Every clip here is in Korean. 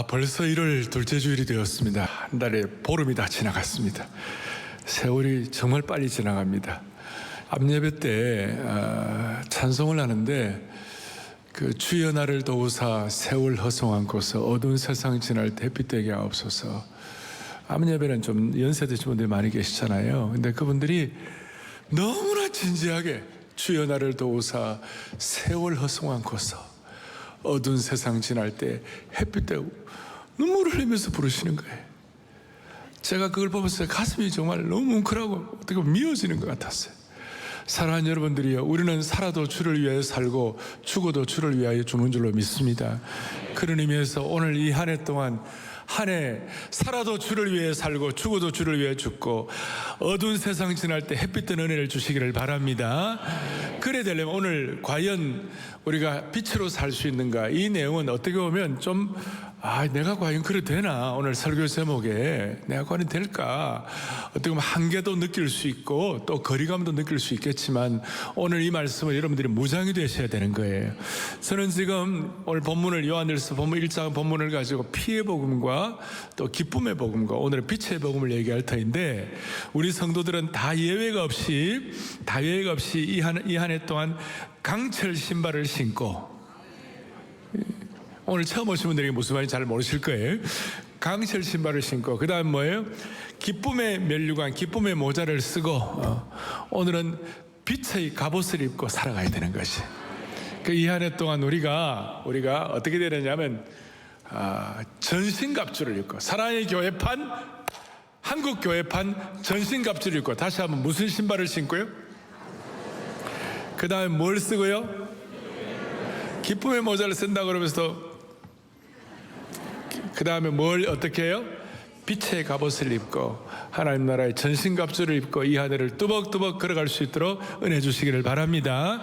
벌써 1월 둘째 주일이 되었습니다. 한 달에 보름이 다 지나갔습니다. 세월이 정말 빨리 지나갑니다. 암예배 때 찬송을 하는데 주여 나를 도우사 세월 허송한고서 어두운 세상 지날 햇빛되게 하옵소서. 암예배는 좀 연세 드신 분들이 많이 계시잖아요. 근데 그분들이 너무나 진지하게 주여 나를 도우사 세월 허송한고서 어두운 세상 지날 때 햇빛 되고 눈물을 흘리면서 부르시는 거예요. 제가 그걸 보면서 가슴이 정말 너무 뭉클하고 어떻게 보면 미어지는 것 같았어요. 사랑하는 여러분들이요, 우리는 살아도 주를 위하여 살고 죽어도 주를 위하여 죽는 줄로 믿습니다. 그런 의미에서 오늘 이 한 해 동안 한 해 살아도 주를 위해 살고 죽어도 주를 위해 죽고 어두운 세상 지날 때 햇빛 든 은혜를 주시기를 바랍니다. 그래 되려면 오늘 과연 우리가 빛으로 살 수 있는가, 이 내용은 어떻게 보면 좀 내가 과연 그래 되나, 오늘 설교 제목에 내가 과연 될까, 어떻게 보면 한계도 느낄 수 있고 또 거리감도 느낄 수 있겠지만 오늘 이 말씀은 여러분들이 무장이 되셔야 되는 거예요. 저는 지금 오늘 본문을 요한일서 본문 1장 본문을 가지고 피의 복음과 또 기쁨의 복음과 오늘의 빛의 복음을 얘기할 터인데, 우리 성도들은 다 예외가 없이 이 한 해 동안 강철 신발을 신고, 오늘 처음 오신 분들에게 무슨 말인지 잘 모르실 거예요. 강철 신발을 신고, 그 다음 뭐예요? 기쁨의 면류관, 기쁨의 모자를 쓰고 오늘은 빛의 갑옷을 입고 살아가야 되는 것이, 이 한 해 동안 우리가 어떻게 되느냐면 전신갑주를 입고, 사랑의 교회판, 한국 교회판 전신갑주를 입고, 다시 한번 무슨 신발을 신고요? 그 다음에 뭘 쓰고요? 기쁨의 모자를 쓴다 그러면서 그 다음에 뭘 어떻게 해요? 빛의 갑옷을 입고 하나님 나라의 전신갑주를 입고 이 한 해를 뚜벅뚜벅 걸어갈 수 있도록 은혜 주시기를 바랍니다.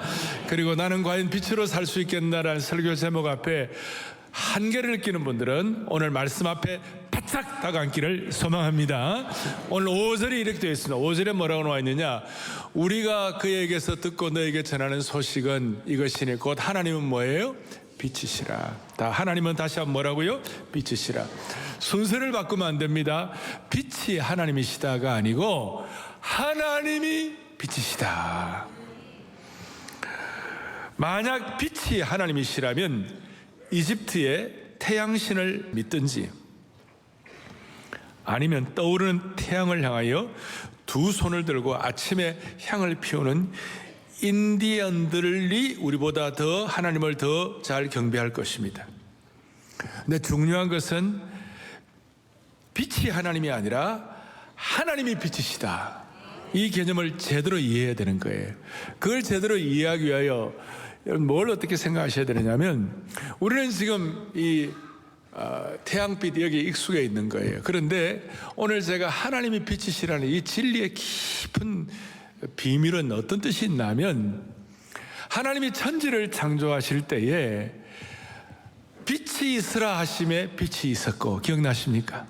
그리고 나는 과연 빛으로 살 수 있겠나라는 설교 제목 앞에 한계를 느끼는 분들은 오늘 말씀 앞에 바짝 다가앉기를 소망합니다. 오늘 5절이 이렇게 되어 있습니다. 5절에 뭐라고 나와 있느냐? 우리가 그에게서 듣고 너에게 전하는 소식은 이것이니 곧 하나님은 뭐예요? 빛이시라. 하나님은 다시 한번 뭐라고요? 빛이시라. 순서를 바꾸면 안 됩니다. 빛이 하나님이시다가 아니고 하나님이 빛이시다. 만약 빛이 하나님이시라면 이집트의 태양신을 믿든지 아니면 떠오르는 태양을 향하여 두 손을 들고 아침에 향을 피우는 인디언들이 우리보다 더 하나님을 더 잘 경배할 것입니다. 근데 중요한 것은 빛이 하나님이 아니라 하나님이 빛이시다, 이 개념을 제대로 이해해야 되는 거예요. 그걸 제대로 이해하기 위하여 여러분 뭘 어떻게 생각하셔야 되느냐면, 우리는 지금 이 태양빛 여기 익숙해 있는 거예요. 그런데 오늘 제가 하나님이 빛이시라는 이 진리의 깊은 비밀은 어떤 뜻이 있냐면, 하나님이 천지를 창조하실 때에 빛이 있으라 하심에 빛이 있었고, 기억나십니까?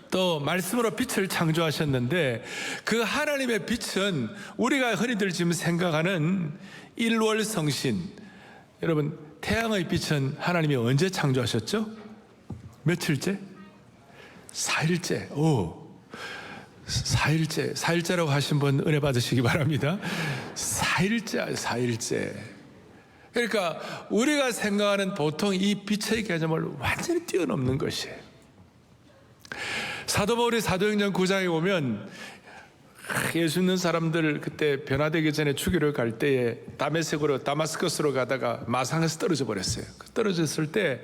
또 말씀으로 빛을 창조하셨는데, 그 하나님의 빛은 우리가 흔히들 지금 생각하는 일월성신, 여러분 태양의 빛은 하나님이 언제 창조하셨죠? 며칠째? 4일째. 4일째라고 하신 분 은혜 받으시기 바랍니다. 4일째. 그러니까 우리가 생각하는 보통 이 빛의 개념을 완전히 뛰어넘는 것이에요. 사도 바울이 사도행전 9장에 보면 예수 믿는 사람들 그때 변화되기 전에 주기로 갈 때에 다마스커스로 가다가 마상에서 떨어져 버렸어요. 떨어졌을 때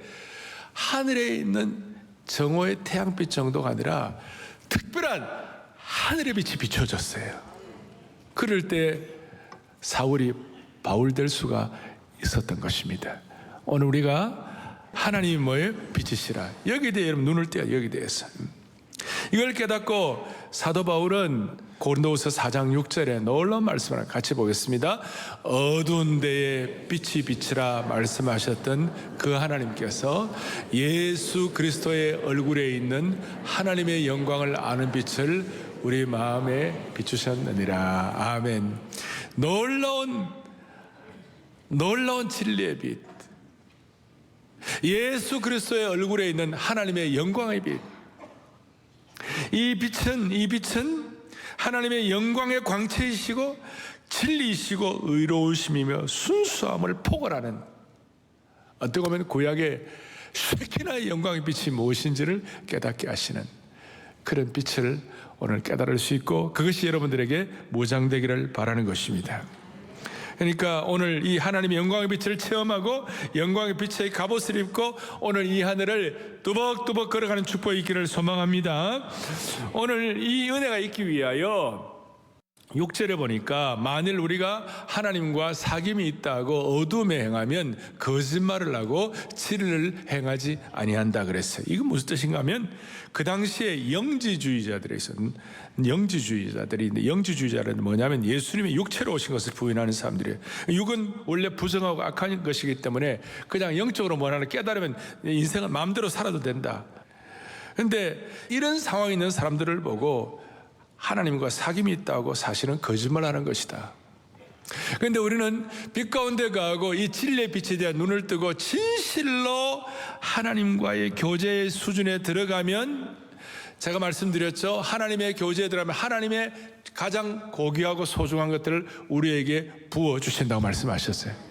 하늘에 있는 정오의 태양빛 정도가 아니라 특별한 하늘의 빛이 비춰졌어요. 그럴 때 사울이 바울 될 수가 있었던 것입니다. 오늘 우리가 하나님이 뭐예요? 빛이시라. 여기에 대해 여러분 눈을 떼야, 여기에 대해서. 이걸 깨닫고 사도 바울은 고린도후서 4장 6절에 놀라운 말씀을 같이 보겠습니다. 어두운 데에 빛이 비치라 말씀하셨던 그 하나님께서 예수 그리스도의 얼굴에 있는 하나님의 영광을 아는 빛을 우리 마음에 비추셨느니라. 아멘. 놀라운 진리의 빛. 예수 그리스도의 얼굴에 있는 하나님의 영광의 빛. 이 빛은 하나님의 영광의 광채이시고 진리이시고 의로우심이며 순수함을 포괄하는, 어떻게 보면 구약의 쉐키나의 영광의 빛이 무엇인지를 깨닫게 하시는 그런 빛을 오늘 깨달을 수 있고, 그것이 여러분들에게 무장되기를 바라는 것입니다. 그러니까 오늘 이 하나님의 영광의 빛을 체험하고 영광의 빛의 갑옷을 입고 오늘 이 하늘을 뚜벅뚜벅 걸어가는 축복이 있기를 소망합니다. 오늘 이 은혜가 있기 위하여 6절에 보니까 만일 우리가 하나님과 사귐이 있다고 어둠에 행하면 거짓말을 하고 진리를 행하지 아니한다 그랬어요. 이건 무슨 뜻인가 하면 그 당시에 영지주의자들이 있었는데, 영지주의자는 뭐냐면 예수님이 육체로 오신 것을 부인하는 사람들이에요. 육은 원래 부정하고 악한 것이기 때문에 그냥 영적으로 뭐 하나 깨달으면 인생은 마음대로 살아도 된다. 그런데 이런 상황에 있는 사람들을 보고 하나님과 사귐이 있다고 사실은 거짓말하는 것이다. 그런데 우리는 빛 가운데 가고 이 진리의 빛에 대한 눈을 뜨고 진실로 하나님과의 교제의 수준에 들어가면, 제가 말씀드렸죠, 하나님의 교제에 들어가면 하나님의 가장 고귀하고 소중한 것들을 우리에게 부어주신다고 말씀하셨어요.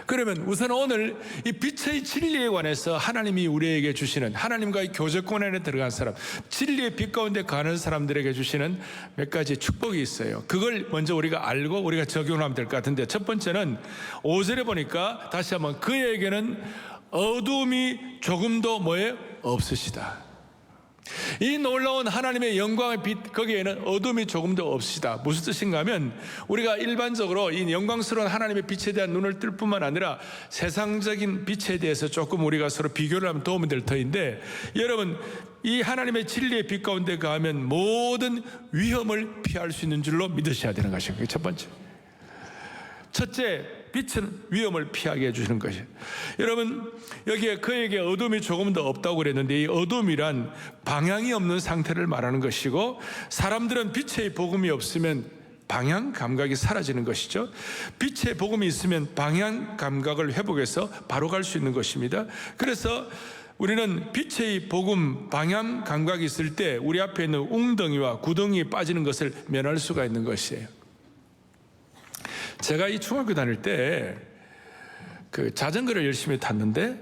그러면 우선 오늘 이 빛의 진리에 관해서 하나님이 우리에게 주시는, 하나님과의 교제권 안에 들어간 사람, 진리의 빛 가운데 가는 사람들에게 주시는 몇 가지 축복이 있어요. 그걸 먼저 우리가 알고 우리가 적용하면 될 것 같은데, 첫 번째는 5절에 보니까 다시 한번 그에게는 어두움이 조금도 뭐예요? 없으시다. 이 놀라운 하나님의 영광의 빛, 거기에는 어둠이 조금도 없으시다. 무슨 뜻인가 하면 우리가 일반적으로 이 영광스러운 하나님의 빛에 대한 눈을 뜰 뿐만 아니라 세상적인 빛에 대해서 조금 우리가 서로 비교를 하면 도움이 될 터인데, 여러분 이 하나님의 진리의 빛 가운데 가면 모든 위험을 피할 수 있는 줄로 믿으셔야 되는 것입니다. 첫 번째, 첫째, 빛은 위험을 피하게 해주시는 것이에요. 여러분 여기에 그에게 어둠이 조금 더 없다고 그랬는데, 이 어둠이란 방향이 없는 상태를 말하는 것이고, 사람들은 빛의 복음이 없으면 방향 감각이 사라지는 것이죠. 빛의 복음이 있으면 방향 감각을 회복해서 바로 갈 수 있는 것입니다. 그래서 우리는 빛의 복음, 방향 감각이 있을 때 우리 앞에 있는 웅덩이와 구덩이에 빠지는 것을 면할 수가 있는 것이에요. 제가 이 중학교 다닐 때 그 자전거를 열심히 탔는데,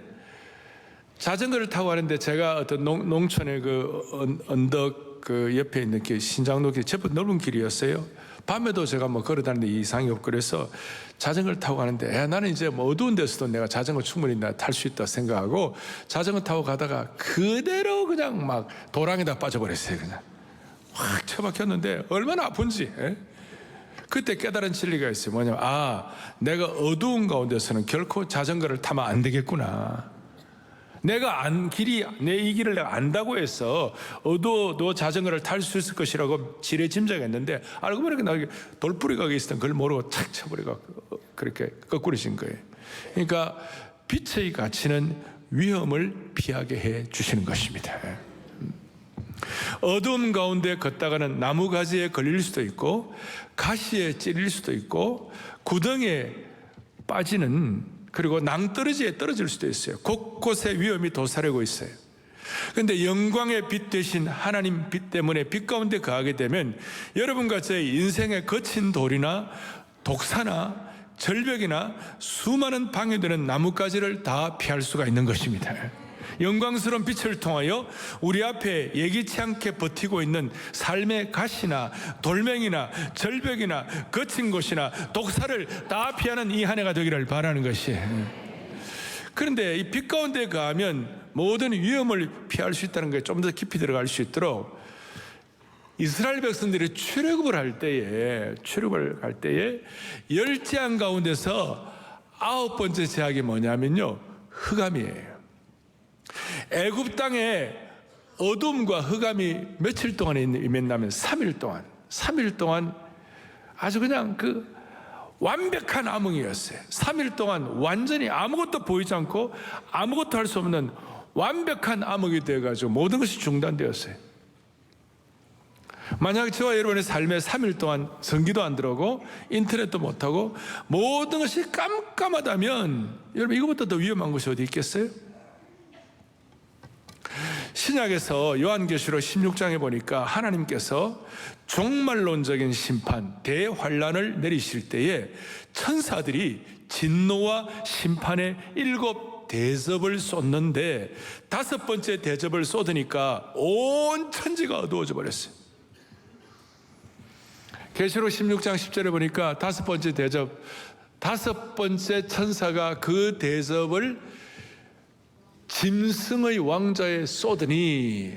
자전거를 타고 가는데 제가 어떤 농촌의 그 언덕 그 옆에 있는 길, 신장로 길, 제법 넓은 길이었어요. 밤에도 제가 뭐 걸어 다니는데 이상이 없고, 그래서 자전거를 타고 가는데 나는 이제 뭐 어두운 데서도 내가 자전거 충분히 탈 수 있다 생각하고 자전거 타고 가다가 그대로 그냥 막 도랑에다 빠져버렸어요. 그냥 확 처박혔는데 얼마나 아픈지. 그때 깨달은 진리가 있어요. 뭐냐면, 내가 어두운 가운데서는 결코 자전거를 타면 안 되겠구나. 내가 내 이 길을 내가 안다고 해서 어두워도 자전거를 탈 수 있을 것이라고 지레짐작했는데, 알고 보니까 나 돌뿌리가 있었던 그걸 모르고 착 쳐버리고 그렇게 거꾸로진 거예요. 그러니까 빛의 가치는 위험을 피하게 해 주시는 것입니다. 어두움 가운데 걷다가는 나무 가지에 걸릴 수도 있고 가시에 찔릴 수도 있고 구덩이에 빠지는, 그리고 낭떠러지에 떨어질 수도 있어요. 곳곳에 위험이 도사리고 있어요. 그런데 영광의 빛 대신 하나님 빛 때문에 빛 가운데 거하게 되면 여러분과 저의 인생의 거친 돌이나 독사나 절벽이나 수많은 방해되는 나뭇가지를 다 피할 수가 있는 것입니다. 영광스러운 빛을 통하여 우리 앞에 예기치 않게 버티고 있는 삶의 가시나 돌멩이나 절벽이나 거친 곳이나 독사를 다 피하는 이 한 해가 되기를 바라는 것이에요. 그런데 이 빛 가운데 가면 모든 위험을 피할 수 있다는 것에 좀 더 깊이 들어갈 수 있도록, 이스라엘 백성들이 출애굽을 할 때에 열 재앙 가운데서 9번째 재앙이 뭐냐면요, 흑암이에요. 애굽 땅에 어둠과 흑암이 며칠 동안 임했냐면 3일 동안 아주 그냥 그 완벽한 암흑이었어요. 3일 동안 완전히 아무것도 보이지 않고 아무것도 할 수 없는 완벽한 암흑이 되어가지고 모든 것이 중단되었어요. 만약 저와 여러분의 삶에 3일 동안 전기도 안 들어오고 인터넷도 못하고 모든 것이 깜깜하다면, 여러분 이거보다 더 위험한 것이 어디 있겠어요? 신약에서 요한계시록 16장에 보니까 하나님께서 종말론적인 심판, 대환란을 내리실 때에 천사들이 진노와 심판의 7 대접을 쏟는데 5번째 대접을 쏟으니까 온 천지가 어두워져 버렸어요. 계시록 16장 10절에 보니까 5번째 대접, 5번째 천사가 그 대접을 짐승의 왕자에 쏟으니,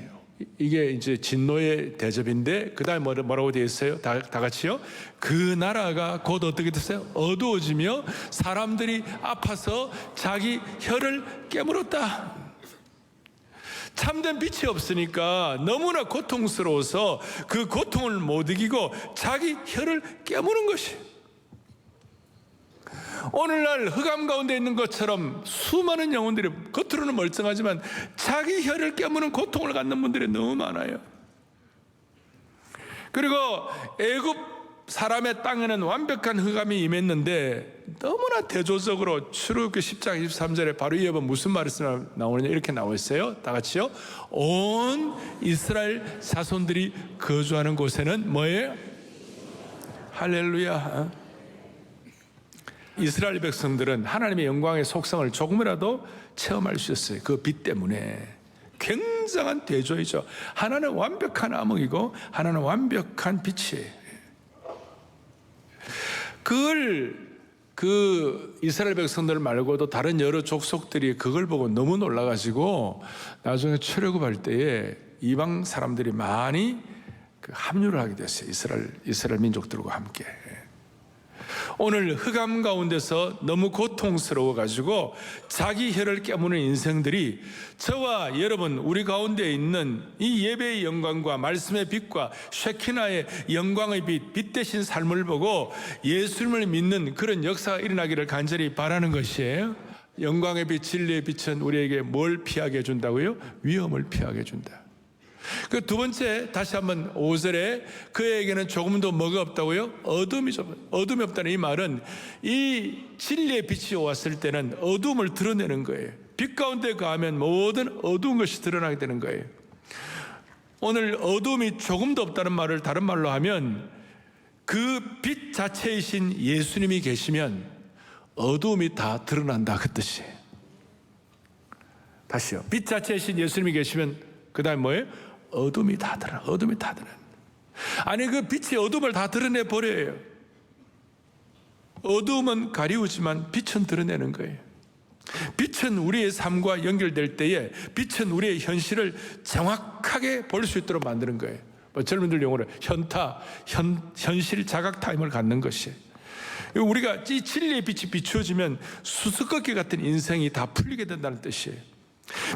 이게 이제 진노의 대접인데, 그 다음에 뭐라고 되어 있어요? 다 같이요. 그 나라가 곧 어떻게 됐어요? 어두워지며 사람들이 아파서 자기 혀를 깨물었다. 참된 빛이 없으니까 너무나 고통스러워서 그 고통을 못 이기고 자기 혀를 깨무는 것이, 오늘날 흑암 가운데 있는 것처럼 수많은 영혼들이 겉으로는 멀쩡하지만 자기 혀를 깨무는 고통을 갖는 분들이 너무 많아요. 그리고 애굽 사람의 땅에는 완벽한 흑암이 임했는데 너무나 대조적으로 출애굽기 10장 23절에 바로 이어서 무슨 말씀이 나오느냐, 이렇게 나와 있어요. 다 같이요. 온 이스라엘 자손들이 거주하는 곳에는 뭐예요? 할렐루야. 이스라엘 백성들은 하나님의 영광의 속성을 조금이라도 체험할 수 있었어요. 그 빛 때문에. 굉장한 대조이죠. 하나는 완벽한 암흑이고 하나는 완벽한 빛이에요. 그걸 그 이스라엘 백성들 말고도 다른 여러 족속들이 그걸 보고 너무 놀라가지고 나중에 출애굽할 때에 이방 사람들이 많이 합류를 하게 됐어요. 이스라엘 민족들과 함께. 오늘 흑암 가운데서 너무 고통스러워 가지고 자기 혀를 깨무는 인생들이 저와 여러분, 우리 가운데 있는 이 예배의 영광과 말씀의 빛과 쉐키나의 영광의 빛 대신 삶을 보고 예수님을 믿는 그런 역사가 일어나기를 간절히 바라는 것이에요. 영광의 빛, 진리의 빛은 우리에게 뭘 피하게 해준다고요? 위험을 피하게 해준다. 그 두 번째, 다시 한번 5절에 그에게는 조금도 뭐가 없다고요? 어둠이죠. 어둠이 없다는 이 말은 이 진리의 빛이 왔을 때는 어둠을 드러내는 거예요. 빛 가운데 가면 모든 어두운 것이 드러나게 되는 거예요. 오늘 어둠이 조금도 없다는 말을 다른 말로 하면 그 빛 자체이신 예수님이 계시면 어둠이 다 드러난다, 그 뜻이에요. 다시요. 빛 자체이신 예수님이 계시면 그 다음에 뭐예요? 어둠이 다 드러나. 어둠이 다 드러나. 아니, 그 빛이 어둠을 다 드러내 버려요. 어둠은 가리우지만 빛은 드러내는 거예요. 빛은 우리의 삶과 연결될 때에 빛은 우리의 현실을 정확하게 볼 수 있도록 만드는 거예요. 젊은들 용어로 현실 자각 타임을 갖는 것이에요. 우리가 이 진리의 빛이 비추어지면 수수께끼 같은 인생이 다 풀리게 된다는 뜻이에요.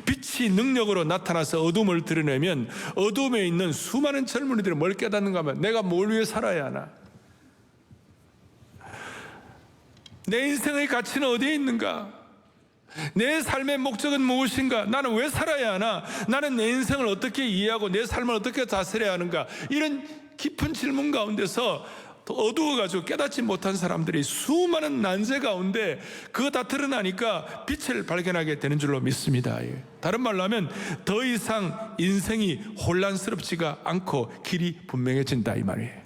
빛이 능력으로 나타나서 어둠을 드러내면 어둠에 있는 수많은 젊은이들이 뭘 깨닫는가 하면 내가 뭘 위해 살아야 하나? 내 인생의 가치는 어디에 있는가? 내 삶의 목적은 무엇인가? 나는 왜 살아야 하나? 나는 내 인생을 어떻게 이해하고 내 삶을 어떻게 다스려야 하는가? 이런 깊은 질문 가운데서 어두워가지고 깨닫지 못한 사람들이 수많은 난세 가운데 그거 다 드러나니까 빛을 발견하게 되는 줄로 믿습니다. 다른 말로 하면 더 이상 인생이 혼란스럽지가 않고 길이 분명해진다, 이 말이에요.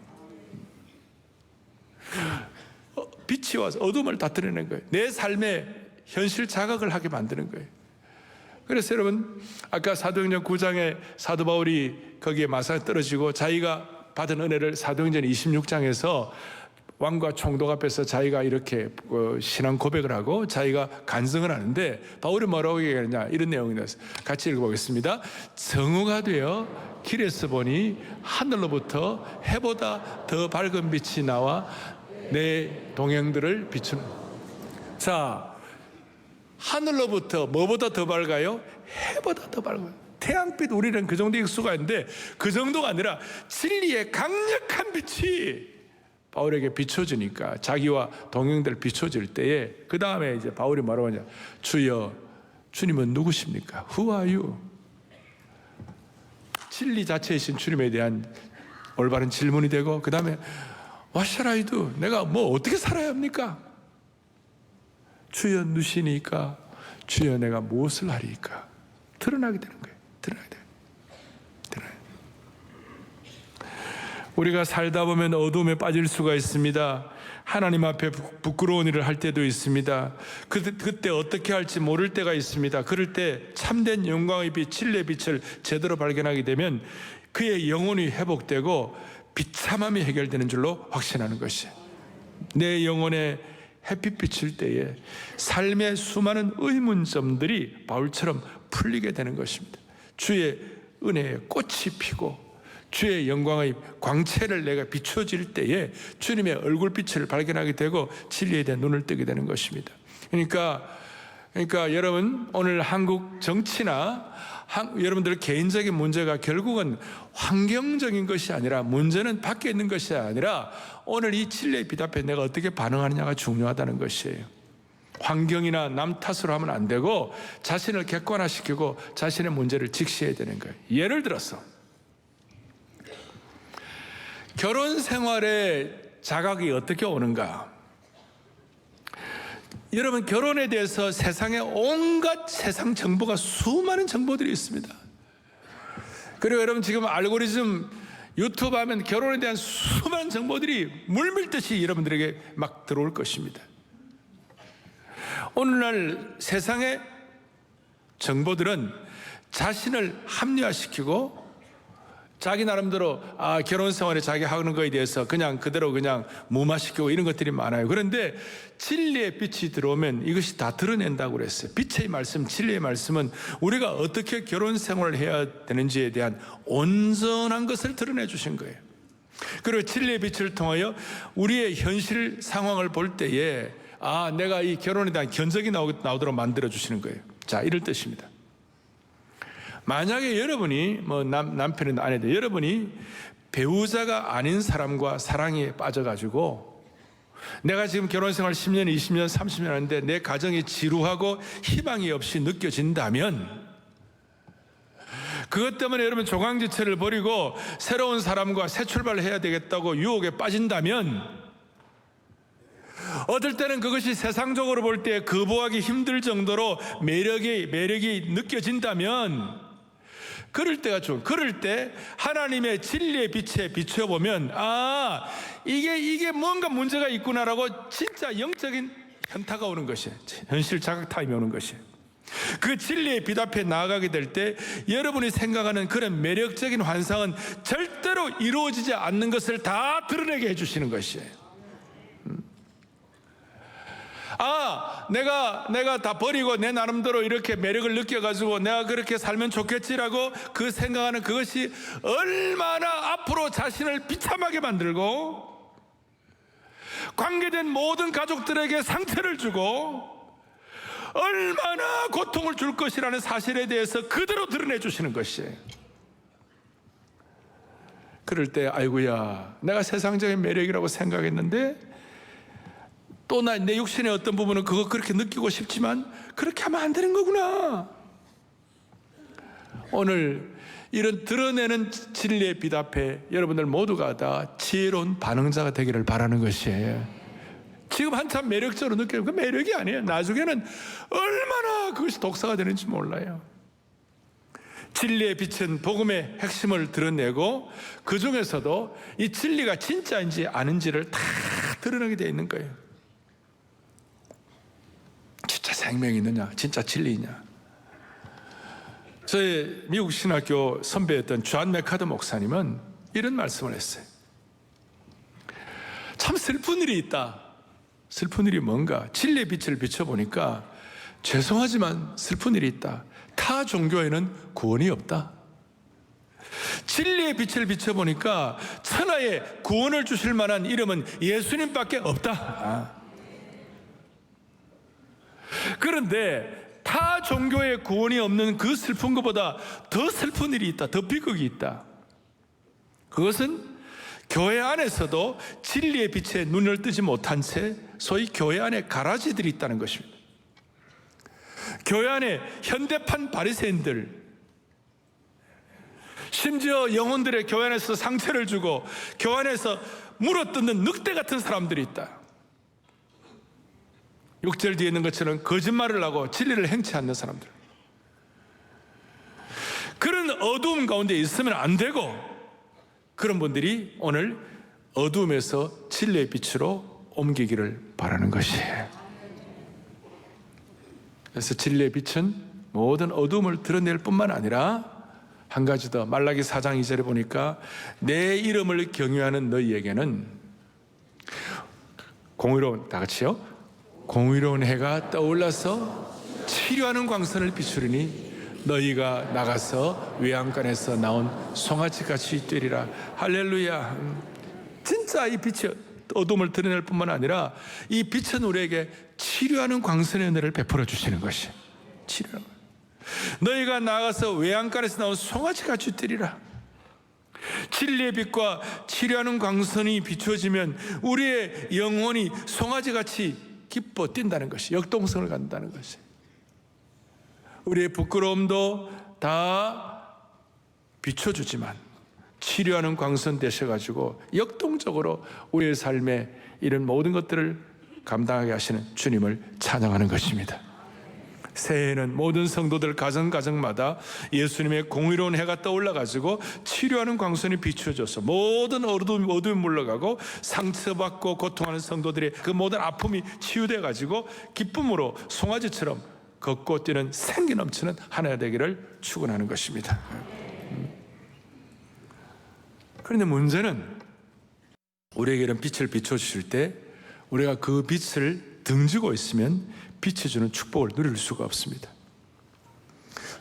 빛이 와서 어둠을 다 드러내는 거예요. 내 삶의 현실 자각을 하게 만드는 거예요. 그래서 여러분, 아까 사도행전 9장에 사도 바울이 거기에 마상에 떨어지고 자기가 받은 은혜를 사도행전 26장에서 왕과 총독 앞에서 자기가 이렇게 신앙 고백을 하고 자기가 간증을 하는데 바울이 뭐라고 얘기하느냐, 이런 내용이 나왔어요. 같이 읽어보겠습니다. 정오가 되어 길에서 보니 하늘로부터 해보다 더 밝은 빛이 나와 내 동행들을 비추는. 자, 하늘로부터 뭐보다 더 밝아요? 해보다 더 밝아요. 태양빛, 우리는 그 정도 익수가 있는데 그 정도가 아니라 진리의 강력한 빛이 바울에게 비춰지니까, 자기와 동행들 비춰질 때에 그 다음에 이제 바울이 뭐라고 하냐, 주여, 주님은 누구십니까? Who are you? 진리 자체이신 주님에 대한 올바른 질문이 되고, 그 다음에 What shall I do? 내가 뭐 어떻게 살아야 합니까? 주여 누시니까, 주여 내가 무엇을 하리까? 드러나게 되는 거예요. 드러나게 돼요. 우리가 살다 보면 어두움에 빠질 수가 있습니다. 하나님 앞에 부끄러운 일을 할 때도 있습니다. 그때 어떻게 할지 모를 때가 있습니다. 그럴 때 참된 영광의 빛, 진리의 빛을 제대로 발견하게 되면 그의 영혼이 회복되고 비참함이 해결되는 줄로 확신하는 것이에요. 내 영혼에 햇빛 비칠 때에 삶의 수많은 의문점들이 바울처럼 풀리게 되는 것입니다. 주의 은혜에 꽃이 피고 주의 영광의 광채를 내가 비춰질 때에 주님의 얼굴빛을 발견하게 되고 진리에 대한 눈을 뜨게 되는 것입니다. 그러니까 여러분, 오늘 한국 정치나 여러분들의 개인적인 문제가 결국은 환경적인 것이 아니라, 문제는 밖에 있는 것이 아니라 오늘 이 진리의 빛 앞에 내가 어떻게 반응하느냐가 중요하다는 것이에요. 환경이나 남 탓으로 하면 안 되고 자신을 객관화시키고 자신의 문제를 직시해야 되는 거예요. 예를 들어서 결혼 생활에 자각이 어떻게 오는가? 여러분, 결혼에 대해서 세상에 온갖 세상 정보가, 수많은 정보들이 있습니다. 그리고 여러분, 지금 알고리즘 유튜브 하면 결혼에 대한 수많은 정보들이 물밀듯이 여러분들에게 막 들어올 것입니다. 오늘날 세상의 정보들은 자신을 합리화시키고 자기 나름대로 결혼 생활에 자기 하는 거에 대해서 그냥 그대로 그냥 무마시키고 이런 것들이 많아요. 그런데 진리의 빛이 들어오면 이것이 다 드러낸다고 그랬어요. 빛의 말씀, 진리의 말씀은 우리가 어떻게 결혼 생활을 해야 되는지에 대한 온전한 것을 드러내 주신 거예요. 그리고 진리의 빛을 통하여 우리의 현실 상황을 볼 때에 내가 이 결혼에 대한 견적이 나오도록 만들어 주시는 거예요. 자, 이럴 뜻입니다. 만약에 여러분이 남편이나 아내들, 여러분이 배우자가 아닌 사람과 사랑에 빠져가지고 내가 지금 결혼생활 10년, 20년, 30년 하는데 내 가정이 지루하고 희망이 없이 느껴진다면, 그것 때문에 여러분 조강지처를 버리고 새로운 사람과 새 출발을 해야 되겠다고 유혹에 빠진다면, 어떨 때는 그것이 세상적으로 볼 때 거부하기 힘들 정도로 매력이 느껴진다면, 그럴 때가 좋은, 그럴 때 하나님의 진리의 빛에 비춰보면 이게 뭔가 문제가 있구나라고 진짜 영적인 현타가 오는 것이에요. 현실 자각 타임이 오는 것이에요. 그 진리의 빛 앞에 나아가게 될 때 여러분이 생각하는 그런 매력적인 환상은 절대로 이루어지지 않는 것을 다 드러내게 해주시는 것이에요. 내가 다 버리고 내 나름대로 이렇게 매력을 느껴가지고 내가 그렇게 살면 좋겠지라고 그 생각하는 그것이 얼마나 앞으로 자신을 비참하게 만들고 관계된 모든 가족들에게 상처를 주고 얼마나 고통을 줄 것이라는 사실에 대해서 그대로 드러내 주시는 것이에요. 그럴 때 아이고야, 내가 세상적인 매력이라고 생각했는데 또 내 육신의 어떤 부분은 그거 그렇게 느끼고 싶지만 그렇게 하면 안 되는 거구나. 오늘 이런 드러내는 진리의 빛 앞에 여러분들 모두가 다 지혜로운 반응자가 되기를 바라는 것이에요. 지금 한참 매력적으로 느끼는 그 매력이 아니에요. 나중에는 얼마나 그것이 독사가 되는지 몰라요. 진리의 빛은 복음의 핵심을 드러내고 그 중에서도 이 진리가 진짜인지 아닌지를 다 드러내게 되어 있는 거예요. 진짜 생명이 있느냐, 진짜 진리 있냐. 저희 미국 신학교 선배였던 존 맥카더 목사님은 이런 말씀을 했어요. 참 슬픈 일이 있다. 슬픈 일이 뭔가? 진리의 빛을 비춰보니까 죄송하지만 슬픈 일이 있다. 타 종교에는 구원이 없다. 진리의 빛을 비춰보니까 천하에 구원을 주실 만한 이름은 예수님밖에 없다. 그런데 타 종교의 구원이 없는 그 슬픈 것보다 더 슬픈 일이 있다. 더 비극이 있다. 그것은 교회 안에서도 진리의 빛에 눈을 뜨지 못한 채 소위 교회 안에 가라지들이 있다는 것입니다. 교회 안에 현대판 바리새인들, 심지어 영혼들의 교회 안에서 상처를 주고 교회 안에서 물어뜯는 늑대 같은 사람들이 있다. 6절 뒤에 있는 것처럼 거짓말을 하고 진리를 행치 않는 사람들. 그런 어두움 가운데 있으면 안 되고 그런 분들이 오늘 어두움에서 진리의 빛으로 옮기기를 바라는 것이에요. 그래서 진리의 빛은 모든 어두움을 드러낼 뿐만 아니라 한 가지 더, 말라기 4장 2절에 보니까 내 이름을 경외하는 너희에게는 공의로운, 다 같이요, 공의로운 해가 떠올라서 치료하는 광선을 비추리니 너희가 나가서 외양간에서 나온 송아지같이 되리라. 할렐루야. 진짜 이 빛이 어둠을 드러낼 뿐만 아니라 이 빛은 우리에게 치료하는 광선의 은혜를 베풀어 주시는 것이 치료하는 거예요. 너희가 나가서 외양간에서 나온 송아지같이 되리라. 진리의 빛과 치료하는 광선이 비추어지면 우리의 영혼이 송아지같이 기뻐 뛴다는 것이, 역동성을 갖는다는 것이, 우리의 부끄러움도 다 비춰주지만 치료하는 광선 되셔가지고 역동적으로 우리의 삶에 이런 모든 것들을 감당하게 하시는 주님을 찬양하는 것입니다. 새해에는 모든 성도들 가정마다 예수님의 공의로운 해가 떠올라가지고 치료하는 광선이 비추어져서 모든 어둠이 물러가고 상처받고 고통하는 성도들의 그 모든 아픔이 치유돼가지고 기쁨으로 송아지처럼 걷고 뛰는 생기 넘치는 한 해가 되기를 축원하는 것입니다. 그런데 문제는 우리에게 이런 빛을 비춰주실 때 우리가 그 빛을 등지고 있으면 빛이 주는 축복을 누릴 수가 없습니다.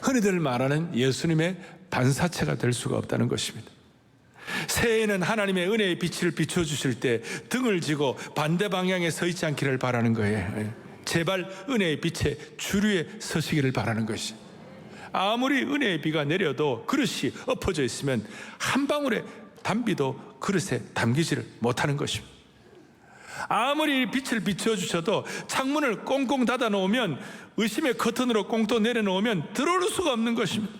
흔히들 말하는 예수님의 반사체가 될 수가 없다는 것입니다. 새해에는 하나님의 은혜의 빛을 비춰주실 때 등을 지고 반대 방향에 서 있지 않기를 바라는 거예요. 제발 은혜의 빛에 주류에 서시기를 바라는 것이, 아무리 은혜의 비가 내려도 그릇이 엎어져 있으면 한 방울의 단비도 그릇에 담기지를 못하는 것입니다. 아무리 빛을 비춰주셔도 창문을 꽁꽁 닫아 놓으면, 의심의 커튼으로 꽁또 내려놓으면 들어올 수가 없는 것입니다.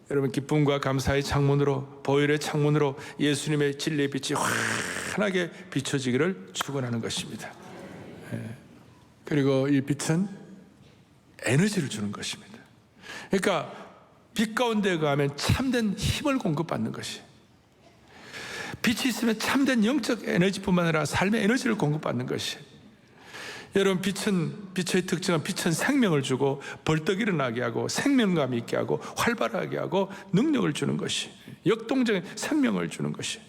여러분, 기쁨과 감사의 창문으로, 보혈의 창문으로 예수님의 진리의 빛이 환하게 비춰지기를 축원하는 것입니다. 그리고 이 빛은 에너지를 주는 것입니다. 그러니까 빛 가운데 가면 참된 힘을 공급받는 것이, 빛이 있으면 참된 영적 에너지뿐만 아니라 삶의 에너지를 공급받는 것이. 여러분, 빛의 특징은 빛은 생명을 주고 벌떡 일어나게 하고 생명감 있게 하고 활발하게 하고 능력을 주는 것이, 역동적인 생명을 주는 것이.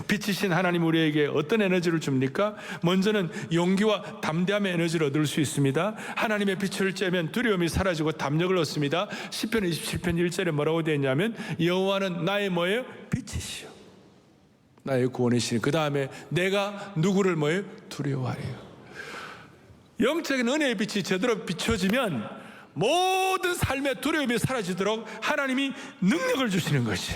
빛이신 하나님 우리에게 어떤 에너지를 줍니까? 먼저는 용기와 담대함의 에너지를 얻을 수 있습니다. 하나님의 빛을 쬐면 두려움이 사라지고 담력을 얻습니다. 시편 27편 1절에 뭐라고 되어 있냐면 여호와는 나의 뭐예요? 빛이시요 나의 구원이시니 그 다음에 내가 누구를 뭐예요? 두려워하래요. 영적인 은혜의 빛이 제대로 비춰지면 모든 삶의 두려움이 사라지도록 하나님이 능력을 주시는 것이.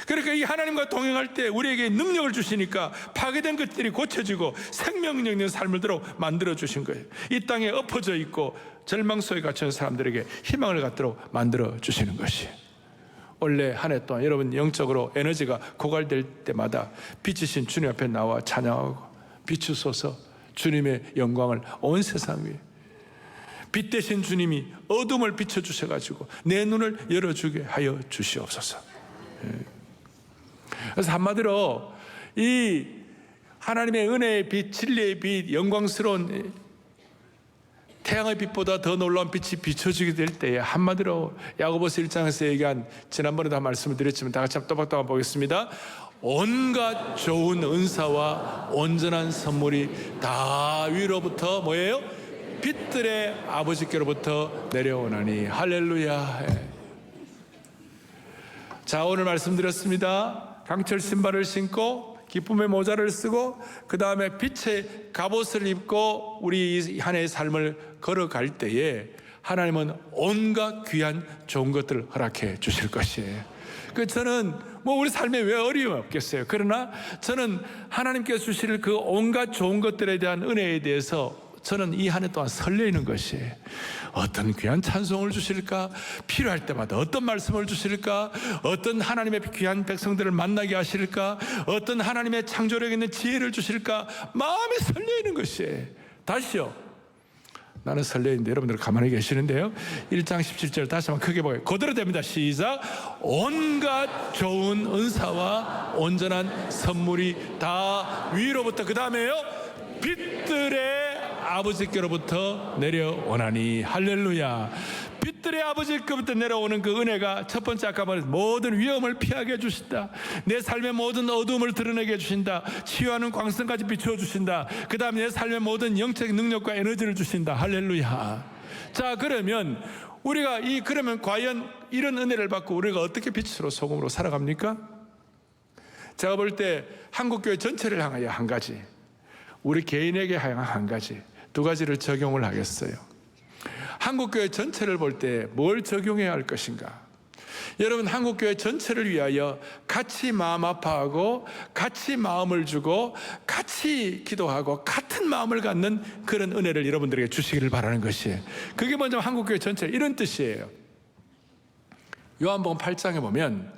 그러니까 이 하나님과 동행할 때 우리에게 능력을 주시니까 파괴된 것들이 고쳐지고 생명력 있는 삶을 만들어 주신 거예요. 이 땅에 엎어져 있고 절망 속에 갇힌 사람들에게 희망을 갖도록 만들어 주시는 것이. 원래 한 해 동안 여러분 영적으로 에너지가 고갈될 때마다 빛이신 주님 앞에 나와 찬양하고 비추소서, 주님의 영광을 온 세상 위에. 빛 대신 주님이 어둠을 비춰주셔가지고 내 눈을 열어주게 하여 주시옵소서. 그래서 한마디로 이 하나님의 은혜의 빛, 진리의 빛, 영광스러운 태양의 빛보다 더 놀라운 빛이 비춰지게 될 때에 한마디로 야고보서 1장에서 얘기한, 지난번에도 한 말씀을 드렸지만 다 같이 한번 또박또박 보겠습니다. 온갖 좋은 은사와 온전한 선물이 다 위로부터 뭐예요? 빛들의 아버지께로부터 내려오나니. 할렐루야. 자, 오늘 말씀드렸습니다. 강철 신발을 신고 기쁨의 모자를 쓰고 그 다음에 빛의 갑옷을 입고 우리 한 해의 삶을 걸어갈 때에 하나님은 온갖 귀한 좋은 것들을 허락해 주실 것이에요. 저는 우리 삶에 왜 어려움이 없겠어요. 그러나 저는 하나님께서 주실 그 온갖 좋은 것들에 대한 은혜에 대해서 저는 이 한 해 동안 설레이는 것이에요. 어떤 귀한 찬송을 주실까? 필요할 때마다 어떤 말씀을 주실까? 어떤 하나님의 귀한 백성들을 만나게 하실까? 어떤 하나님의 창조력 있는 지혜를 주실까? 마음이 설레이는 것이에요. 다시요, 나는 설레인데 여러분들 가만히 계시는데요. 1장 17절 다시 한번 크게 보게요. 그대로 됩니다. 시작. 온갖 좋은 은사와 온전한 선물이 다 위로부터, 그 다음에요, 빛들의 아버지께로부터 내려오나니. 할렐루야. 빛들의 아버지께로부터 내려오는 그 은혜가 첫 번째 아까 말한 모든 위험을 피하게 해주신다. 내 삶의 모든 어두움을 드러내게 해주신다. 치유하는 광선까지 비추어 주신다. 그 다음에 내 삶의 모든 영적 능력과 에너지를 주신다. 할렐루야. 자, 그러면 우리가 그러면 과연 이런 은혜를 받고 우리가 어떻게 빛으로 소금으로 살아갑니까? 제가 볼 때 한국교회 전체를 향하여 한 가지, 우리 개인에게 향한 한 가지, 두 가지를 적용을 하겠어요. 한국교회 전체를 볼 때 뭘 적용해야 할 것인가? 여러분, 한국교회 전체를 위하여 같이 마음 아파하고 같이 마음을 주고 같이 기도하고 같은 마음을 갖는 그런 은혜를 여러분들에게 주시기를 바라는 것이에요. 그게 먼저 한국교회 전체 이런 뜻이에요. 요한복음 8장에 보면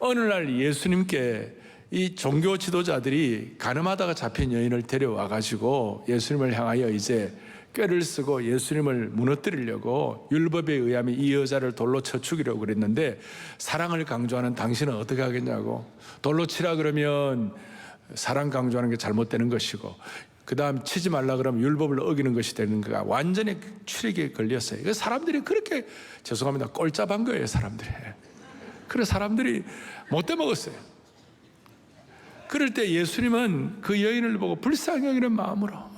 어느 날 예수님께 이 종교 지도자들이 가늠하다가 잡힌 여인을 데려와 가지고 예수님을 향하여 이제 꾀를 쓰고 예수님을 무너뜨리려고 율법에 의하면 이 여자를 돌로 쳐 죽이려고 그랬는데, 사랑을 강조하는 당신은 어떻게 하겠냐고, 돌로 치라 그러면 사랑 강조하는 게 잘못되는 것이고, 그 다음 치지 말라 그러면 율법을 어기는 것이 되는 거가 완전히 추리기에 걸렸어요. 사람들이 그렇게, 죄송합니다, 꼴잡한 거예요. 사람들이. 그래서 사람들이 못돼 먹었어요. 그럴 때 예수님은 그 여인을 보고 불쌍히 여기는 마음으로,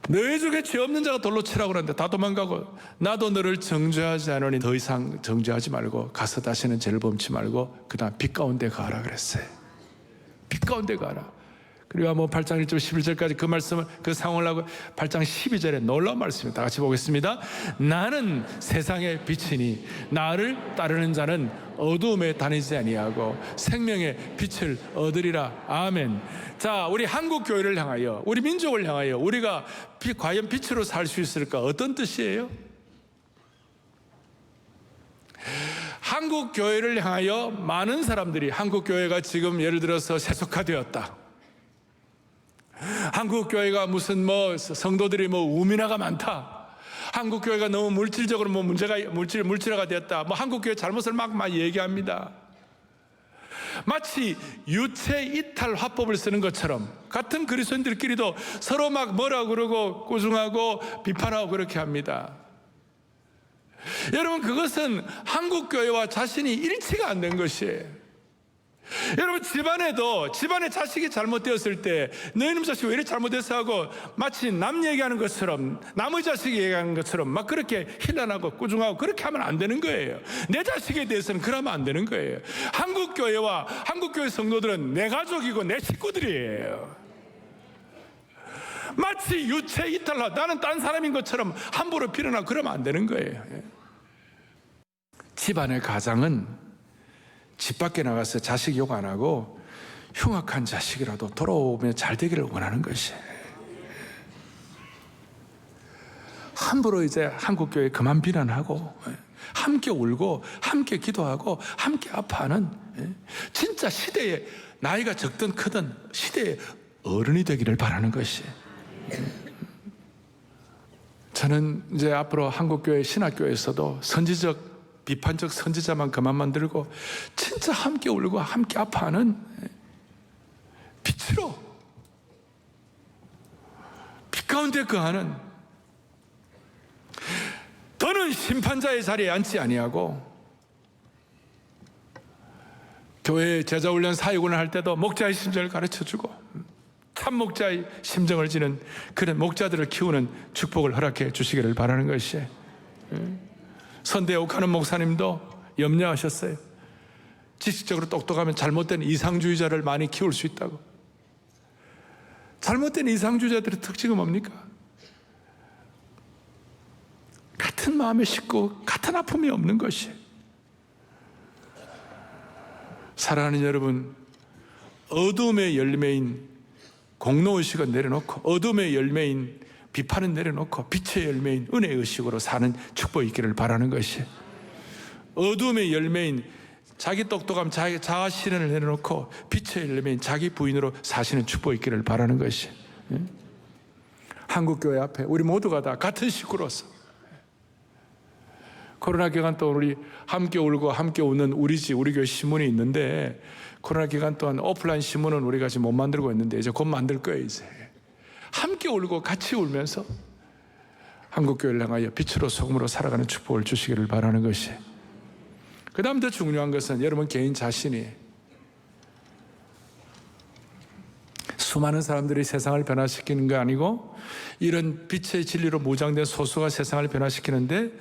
너희 중에 죄 없는 자가 돌로 치라고 그러는데 다 도망가고, 나도 너를 정죄하지 않으니 더 이상 정죄하지 말고 가서 다시는 죄를 범치 말고 그 다음 빛 가운데 가라 그랬어요. 빛 가운데 가라. 그리고 한번 8장 1절 11절까지 그 말씀을, 그 상황을 하고 8장 12절에 놀라운 말씀입니다. 다 같이 보겠습니다. 나는 세상의 빛이니 나를 따르는 자는 어두움에 다니지 아니하고 생명의 빛을 얻으리라. 아멘. 자, 우리 한국 교회를 향하여, 우리 민족을 향하여 우리가 과연 빛으로 살 수 있을까? 어떤 뜻이에요? 한국 교회를 향하여 많은 사람들이, 한국 교회가 지금 예를 들어서 세속화되었다, 한국 교회가 무슨 성도들이 우민화가 많다, 한국 교회가 너무 물질적으로 물질화가 되었다, 한국 교회 잘못을 막 얘기합니다. 마치 유체 이탈 화법을 쓰는 것처럼 같은 그리스도인들끼리도 서로 막 뭐라 그러고 꾸중하고 비판하고 그렇게 합니다. 여러분, 그것은 한국 교회와 자신이 일치가 안 된 것이에요. 여러분, 집안에 자식이 잘못되었을 때 너희는 자식이 왜 이렇게 잘못했어 하고 마치 남 얘기하는 것처럼, 남의 자식이 얘기하는 것처럼 막 그렇게 힐난하고 꾸중하고 그렇게 하면 안 되는 거예요. 내 자식에 대해서는 그러면 안 되는 거예요. 한국교회와 한국교회 성도들은 내 가족이고 내 식구들이에요. 마치 유체 이탈하, 나는 딴 사람인 것처럼 함부로 빌어나 그러면 안 되는 거예요. 집안의 가장은 집 밖에 나가서 자식 욕 안 하고 흉악한 자식이라도 돌아오면 잘 되기를 원하는 것이, 함부로 이제 한국교회 그만 비난하고 함께 울고 함께 기도하고 함께 아파하는, 진짜 시대에 나이가 적든 크든 시대의 어른이 되기를 바라는 것이. 저는 이제 앞으로 한국교회 신학교에서도 선지적 비판적 선지자만 그만 만들고 진짜 함께 울고 함께 아파하는 빛으로, 빛 가운데 거하는, 더는 심판자의 자리에 앉지 아니하고, 교회 제자훈련 사역을 할 때도 목자의 심정을 가르쳐주고 참 목자의 심정을 지는 그런 목자들을 키우는 축복을 허락해 주시기를 바라는 것이에요. 선대옥하는 목사님도 염려하셨어요. 지식적으로 똑똑하면 잘못된 이상주의자를 많이 키울 수 있다고. 잘못된 이상주의자들의 특징은 뭡니까? 같은 마음의 식구, 같은 아픔이 없는 것이에요. 사랑하는 여러분, 어둠의 열매인 공로의식은 내려놓고, 어둠의 열매인 비판은 내려놓고 빛의 열매인 은혜의 의식으로 사는 축복이 있기를 바라는 것이, 어둠의 열매인 자기 똑똑함, 자기 자아 실현을 내려놓고 빛의 열매인 자기 부인으로 사시는 축복이 있기를 바라는 것이. 한국교회 앞에 우리 모두가 다 같은 식구로서 코로나 기간 동안 우리 함께 울고 함께 웃는 우리 집 우리 교회 신문이 있는데, 코로나 기간 동안 오프라인 신문은 우리가 지금 못 만들고 있는데 이제 곧 만들 거예요. 이제 함께 울고 같이 울면서 한국교회를 향하여 빛으로 소금으로 살아가는 축복을 주시기를 바라는 것이, 그 다음 더 중요한 것은 여러분 개인 자신이 수많은 사람들이 세상을 변화시키는 게 아니고 이런 빛의 진리로 무장된 소수가 세상을 변화시키는데,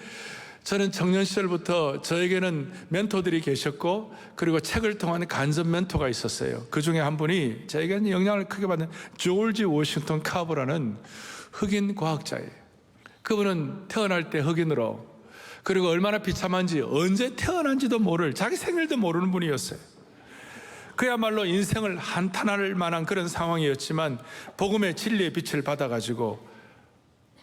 저는 청년 시절부터 저에게는 멘토들이 계셨고 그리고 책을 통한 간접 멘토가 있었어요. 그 중에 한 분이 저에게는 영향을 크게 받은 조지 워싱턴 카버라는 흑인 과학자예요. 그분은 태어날 때 흑인으로, 그리고 얼마나 비참한지 언제 태어난지도 모를, 자기 생일도 모르는 분이었어요. 그야말로 인생을 한탄할 만한 그런 상황이었지만 복음의 진리의 빛을 받아가지고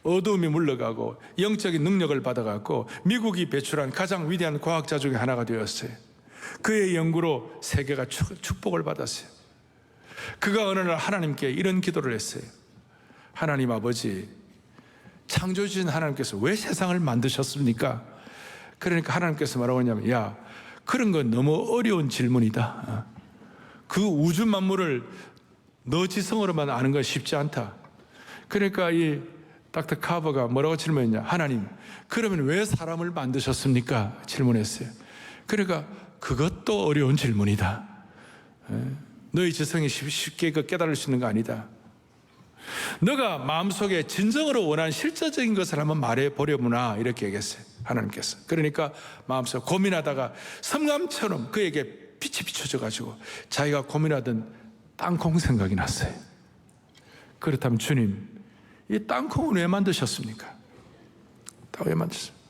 어두움이 물러가고 영적인 능력을 받아갖고 미국이 배출한 가장 위대한 과학자 중에 하나가 되었어요. 그의 연구로 세계가 축복을 받았어요. 그가 어느 날 하나님께 이런 기도를 했어요. 하나님 아버지, 창조주신 하나님께서 왜 세상을 만드셨습니까? 그러니까 하나님께서 뭐라고 하냐면, 야, 그런 건 너무 어려운 질문이다. 그 우주 만물을 너 지성으로만 아는 건 쉽지 않다. 그러니까 이 닥터 카버가 뭐라고 질문했냐? 하나님, 그러면 왜 사람을 만드셨습니까? 질문했어요. 그러니까 그것도 어려운 질문이다. 너희 지성이 쉽게 깨달을 수 있는 거 아니다. 너가 마음속에 진정으로 원하는 실제적인 것을 한번 말해보려무나, 이렇게 얘기했어요, 하나님께서. 그러니까 마음속에 고민하다가 섬감처럼 그에게 빛이 비춰져가지고 자기가 고민하던 땅콩 생각이 났어요. 그렇다면 주님, 이 땅콩은 왜 만드셨습니까? 왜 만드셨습니까?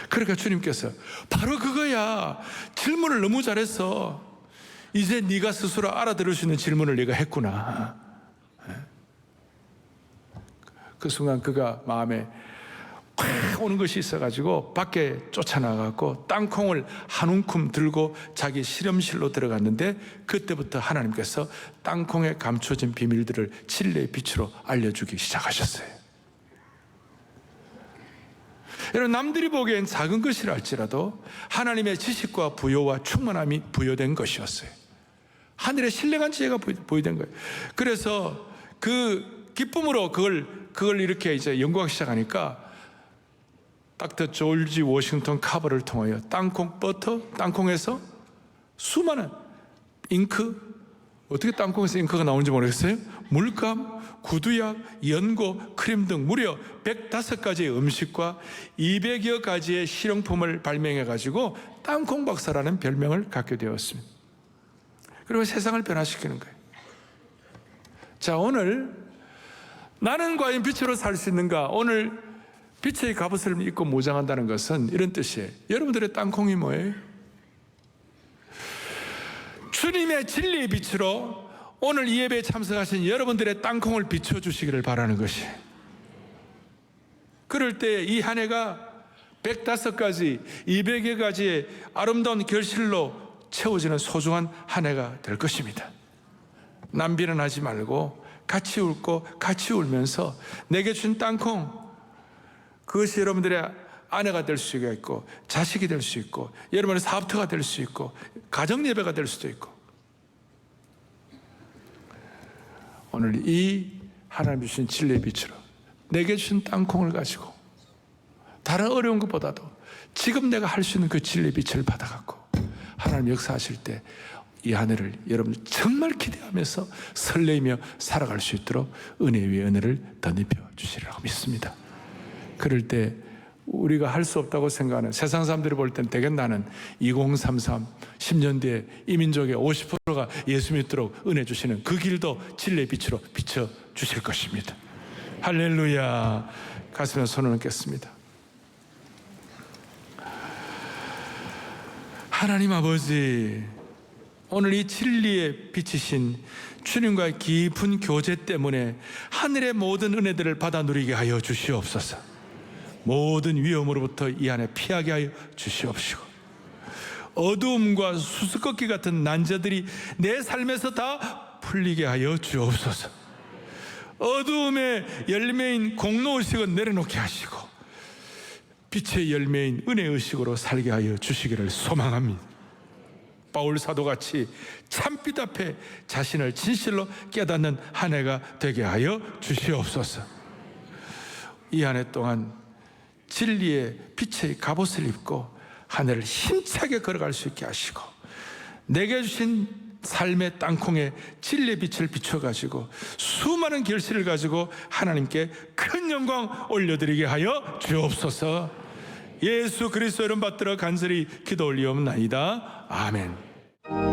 그러니까 주님께서 바로 그거야. 질문을 너무 잘했어. 이제 네가 스스로 알아들을 수 있는 질문을 네가 했구나. 그 순간 그가 마음에 확 오는 것이 있어가지고 밖에 쫓아나가고 땅콩을 한 움큼 들고 자기 실험실로 들어갔는데, 그때부터 하나님께서 땅콩에 감춰진 비밀들을 진리의 빛으로 알려주기 시작하셨어요. 여러분, 남들이 보기엔 작은 것이라 할지라도 하나님의 지식과 부요와 충만함이 부여된 것이었어요. 하늘의 신령한 지혜가 부여된 거예요. 그래서 그 기쁨으로 그걸 이렇게 이제 연구하기 시작하니까 닥터 조지 워싱턴 카버를 통하여 땅콩 버터, 땅콩에서 수많은 잉크, 어떻게 땅콩에서 잉크가 나오는지 모르겠어요. 물감, 구두약, 연고, 크림 등 무려 105가지의 음식과 200여 가지의 실용품을 발명해가지고 땅콩 박사라는 별명을 갖게 되었습니다. 그리고 세상을 변화시키는 거예요. 자, 오늘 나는 과연 빛으로 살 수 있는가? 오늘 빛의 갑옷을 입고 무장한다는 것은 이런 뜻이에요. 여러분들의 땅콩이 뭐예요? 주님의 진리의 빛으로 오늘 이 예배에 참석하신 여러분들의 땅콩을 비춰주시기를 바라는 것이에요. 그럴 때 이 한 해가 105가지, 200여 가지의 아름다운 결실로 채워지는 소중한 한 해가 될 것입니다. 낭비는 하지 말고 같이 웃고 같이 울면서 내게 준 땅콩, 그것이 여러분들의 아내가 될 수가 있고 자식이 될 수 있고 여러분의 사업터가 될 수 있고 가정예배가 될 수도 있고, 오늘 이 하나님 주신 진리의 빛으로 내게 주신 땅콩을 가지고 다른 어려운 것보다도 지금 내가 할 수 있는 그 진리의 빛을 받아갖고 하나님 역사하실 때 이 한 해를 여러분 정말 기대하면서 설레이며 살아갈 수 있도록 은혜 위에 은혜를 덧입혀 주시리라고 믿습니다. 그럴 때 우리가 할 수 없다고 생각하는 세상 사람들이 볼 땐 대개 나는 2033 10년 뒤에 이 민족의 50%가 예수 믿도록 은혜 주시는 그 길도 진리의 빛으로 비춰 주실 것입니다. 할렐루야. 가슴에 손을 얹겠습니다. 하나님 아버지, 오늘 이 진리에 비치신 주님과의 깊은 교제 때문에 하늘의 모든 은혜들을 받아 누리게 하여 주시옵소서. 모든 위험으로부터 이 안에 피하게 하여 주시옵시고, 어두움과 수수께끼 같은 난제들이 내 삶에서 다 풀리게 하여 주옵소서. 어두움의 열매인 공로의식은 내려놓게 하시고 빛의 열매인 은혜의식으로 살게 하여 주시기를 소망합니다. 바울 사도같이 참빛 앞에 자신을 진실로 깨닫는 한 해가 되게 하여 주시옵소서. 이 한 해 동안 진리의 빛의 갑옷을 입고 한 해를 힘차게 걸어갈 수 있게 하시고 내게 주신 삶의 땅콩에 진리의 빛을 비춰가지고 수많은 결실을 가지고 하나님께 큰 영광 올려드리게 하여 주옵소서. 예수 그리스도 이름 받들어 간절히 기도 올리옵나이다. 아멘.